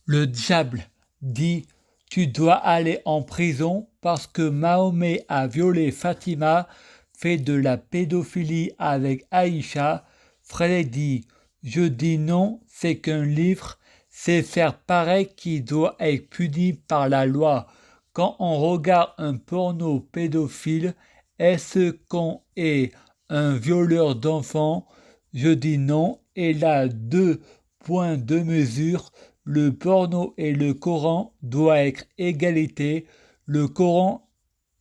Le diable dit: tu dois aller en prison parce que Mahomet a violé Fatima, fait de la pédophilie avec Aïcha. Fred dit: je dis non, c'est qu'un livre, c'est faire pareil qui doit être puni par la loi. Quand on regarde un porno pédophile, est-ce qu'on est un violeur d'enfants? Je dis non, et là, 2 points de mesure. Le porno et le Coran doivent être égalité. Le Coran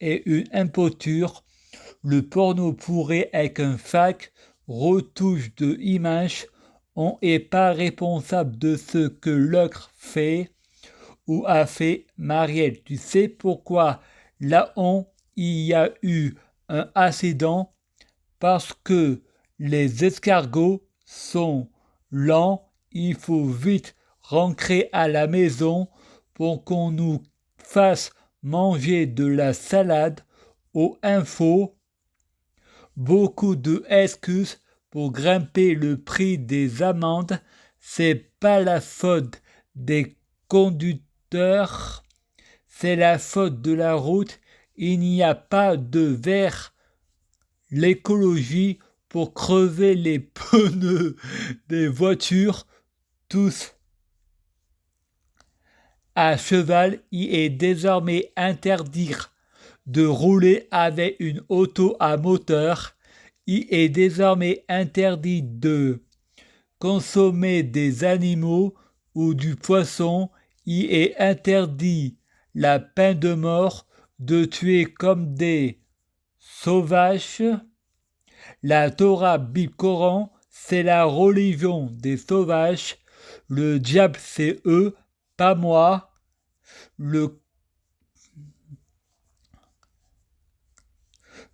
est une imposture. Le porno pourrait être un fac, retouche de image. On n'est pas responsable de ce que l'autre fait ou a fait. Marielle, tu sais pourquoi là il y a eu un accident? Parce que les escargots sont lents, il faut vite rentrer à la maison pour qu'on nous fasse manger de la salade. Aux infos, beaucoup de excuses pour grimper le prix des amendes. C'est pas la faute des conducteurs, c'est la faute de la route. Il n'y a pas de verre l'écologie pour crever les pneus des voitures. Tous à cheval, il est désormais interdit de rouler avec une auto à moteur. Il est désormais interdit de consommer des animaux ou du poisson. Il est interdit la peine de mort, de tuer comme des sauvages. La Torah Bible Coran, c'est la religion des sauvages. Le diable, c'est eux, pas moi. Le,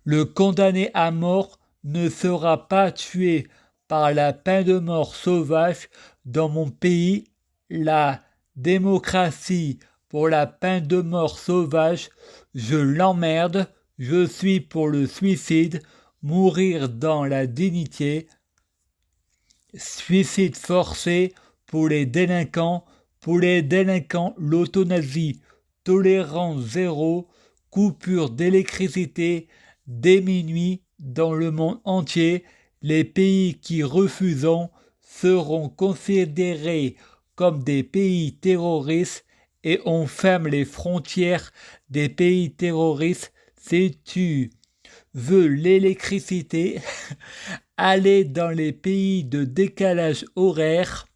le condamné à mort ne sera pas tué par la peine de mort sauvage. Dans mon pays, la démocratie pour la peine de mort sauvage, je l'emmerde. Je suis pour le suicide, mourir dans la dignité. Suicide forcé pour les délinquants, l'euthanasie, tolérance zéro, coupure d'électricité dès minuit dans le monde entier. Les pays qui refuseront seront considérés comme des pays terroristes et on ferme les frontières des pays terroristes. Si tu veux l'électricité, aller dans les pays de décalage horaire,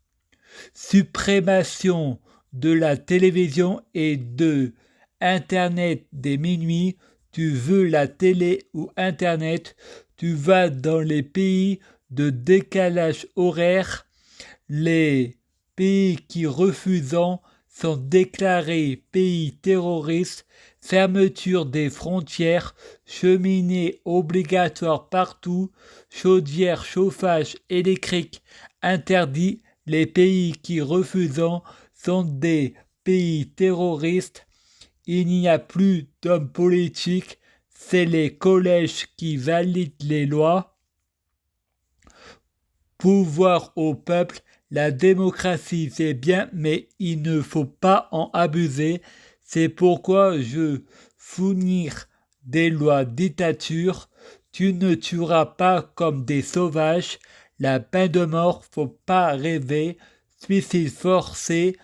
suprémation de la télévision et de Internet des minuit. Tu veux la télé ou Internet, tu vas dans les pays de décalage horaire. Les pays qui refusent sont déclarés pays terroristes. Fermeture des frontières, cheminée obligatoire partout, chaudière, chauffage électrique interdit. Les pays qui refusent sont des pays terroristes. Il n'y a plus d'hommes politiques, c'est les collèges qui valident les lois. Pouvoir au peuple, la démocratie c'est bien, mais il ne faut pas en abuser. C'est pourquoi je fournir des lois dictature. Tu ne tueras pas comme des sauvages. La peine de mort, faut pas rêver. Suicide forcé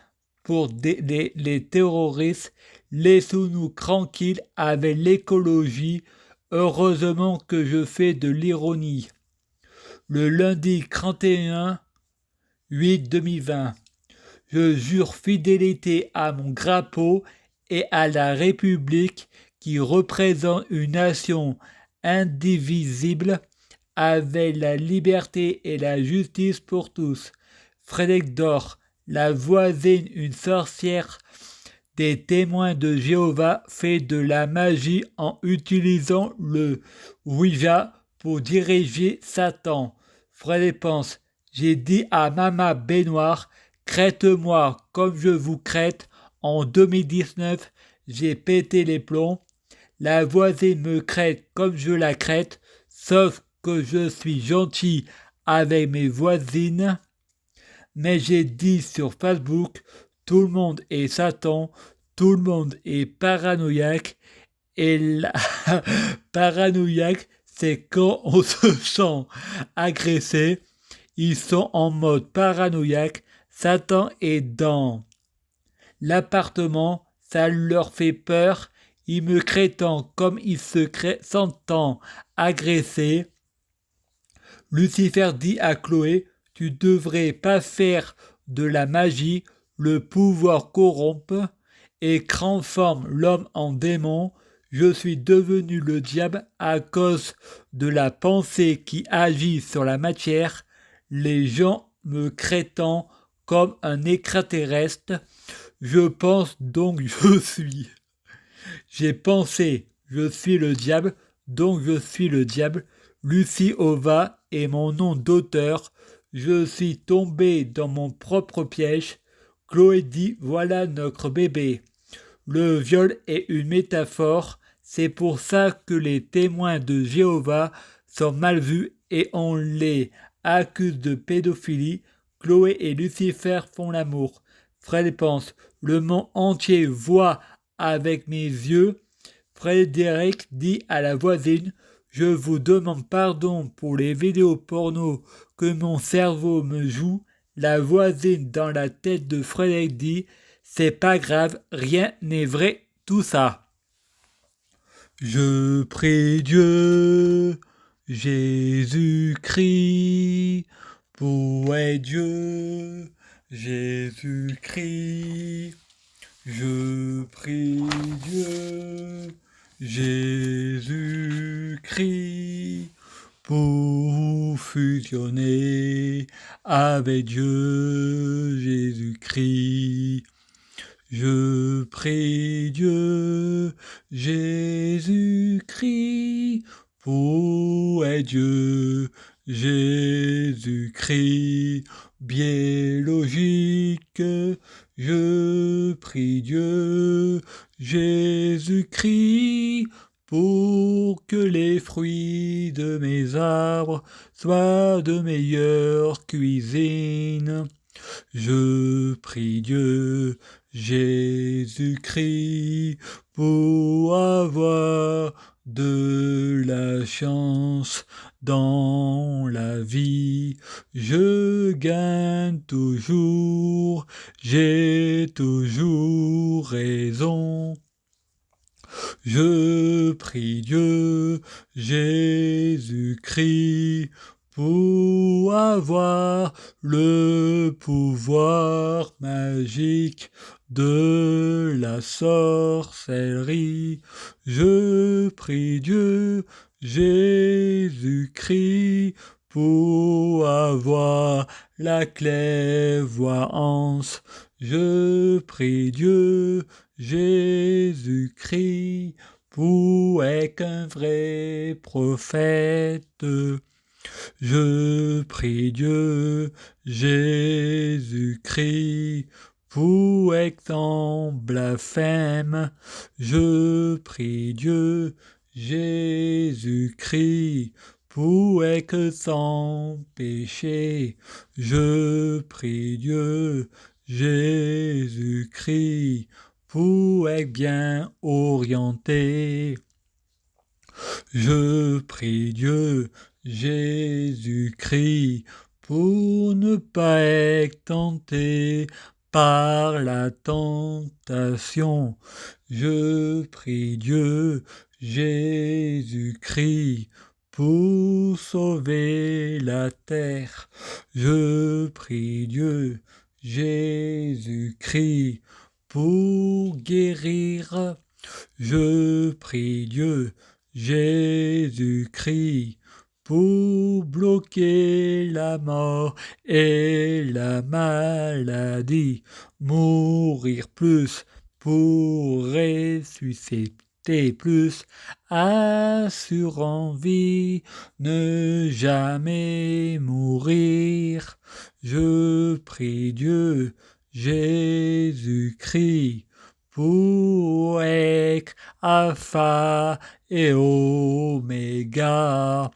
pour les terroristes. Laissons-nous tranquilles avec l'écologie. Heureusement que je fais de l'ironie. Le lundi 31/8/2020. Je jure fidélité à mon drapeau et à la République qui représente une nation indivisible avec la liberté et la justice pour tous. Frédéric Dor, la voisine, une sorcière des témoins de Jéhovah, fait de la magie en utilisant le Ouija pour diriger Satan. Frédéric pense, j'ai dit à Mama Baignoire, crête-moi comme je vous crête. En 2019, j'ai pété les plombs. La voisine me crête comme je la crête, sauf que je suis gentil avec mes voisines. Mais j'ai dit sur Facebook, tout le monde est Satan, tout le monde est paranoïaque, et la paranoïaque, c'est quand on se sent agressé, ils sont en mode paranoïaque, Satan est dans l'appartement, ça leur fait peur, ils me crétant comme ils se sentant agressés. Lucifer dit à Chloé, tu devrais pas faire de la magie, le pouvoir corrompt et transforme l'homme en démon. Je suis devenu le diable à cause de la pensée qui agit sur la matière, les gens me traitant comme un extraterrestre. Je pense donc je suis. J'ai pensé, je suis le diable, donc je suis le diable. Lucie Ova est mon nom d'auteur. Je suis tombé dans mon propre piège. Chloé dit, voilà notre bébé. Le viol est une métaphore. C'est pour ça que les témoins de Jéhovah sont mal vus et on les accuse de pédophilie. Chloé et Lucifer font l'amour. Fred pense, le monde entier voit avec mes yeux. Frédéric dit à la voisine, je vous demande pardon pour les vidéos porno que mon cerveau me joue. La voisine dans la tête de Frédéric dit, c'est pas grave, rien n'est vrai, tout ça. Je prie Dieu, Jésus-Christ, pour être Dieu, Jésus-Christ. Je prie Dieu, Jésus-Christ, pour fusionner avec Dieu, Jésus-Christ. Je prie Dieu, Jésus-Christ, pour être Dieu, Jésus-Christ, biologique. Je prie Dieu, Jésus-Christ, pour que les fruits de mes arbres soient de meilleure cuisine. Je prie Dieu, Jésus-Christ, pour avoir de la chance dans la vie. Je gagne toujours, j'ai toujours raison. Je prie Dieu, Jésus-Christ, pour avoir le pouvoir magique de la sorcellerie. Je prie Dieu, Jésus-Christ, pour avoir la clairvoyance. Je prie Dieu, Jésus-Christ, pour être un vrai prophète. Je prie Dieu, Jésus-Christ, pour être sans blasphème. Je prie Dieu, Jésus-Christ, pour être sans péché. Je prie Dieu, Jésus-Christ, pour être bien orienté. Je prie Dieu, Jésus-Christ, pour ne pas être tenté par la tentation. Je prie Dieu, Jésus-Christ, pour sauver la terre. Je prie Dieu, Jésus-Christ, pour guérir. Je prie Dieu, Jésus-Christ, pour bloquer la mort et la maladie, mourir plus pour ressusciter plus, assurant vie, ne jamais mourir. Je prie Dieu, Jésus-Christ, pour être Alpha et Oméga.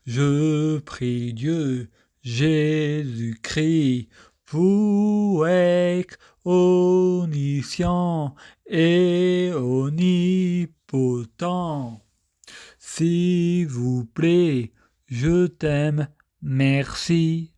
Je prie Dieu, Jésus-Christ, Vous êtes omniscient et omnipotent. S'il vous plaît, je t'aime, merci.